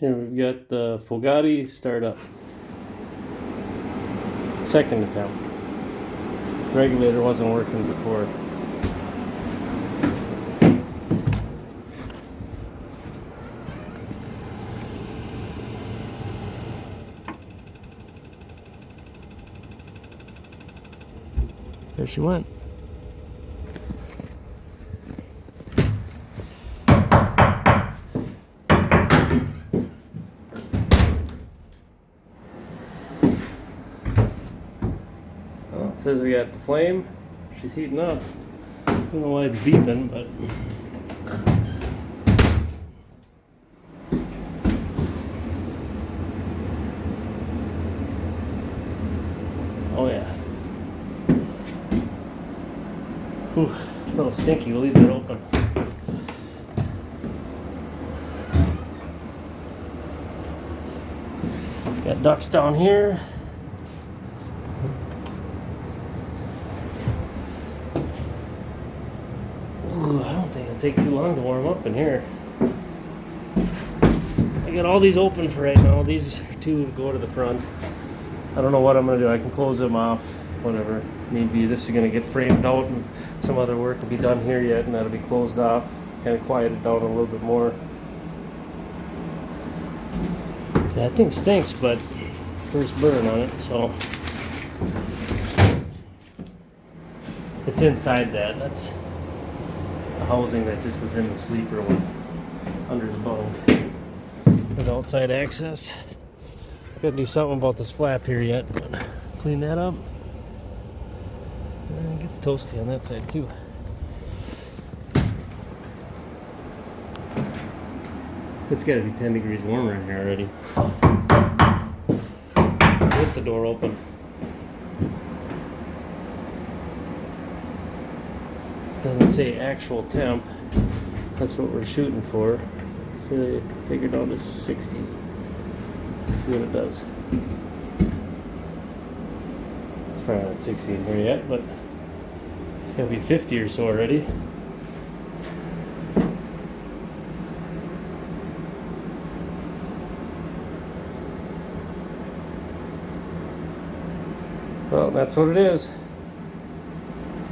Here we've got the Fogatti startup. Second attempt. Regulator wasn't working before. There she went. Well, it says we got the flame. She's heating up. I don't know why it's beeping, but oh yeah. Whew, a little stinky. We'll leave that open. Got ducts down here. Ooh, I don't think it'll take too long to warm up in here. I got all these open for right now. These two go to the front. I don't know what I'm going to do. I can close them off whenever need be. This is going to get framed out and some other work will be done here yet, and that'll be closed off. Kind of quiet it down a little bit more. That thing stinks, but first burn on it, so it's inside that. That's the housing that just was in the sleeper one under the bunk with outside access. Gotta do something about this flap here yet, but clean that up. And it gets toasty on that side too. It's got to be 10 degrees warmer in here already. With the door open. Doesn't say actual temp. That's what we're shooting for. So take her down to 60. See what it does. It's probably not 60 in here yet, but it's got to be 50 or so already. Well, that's what it is.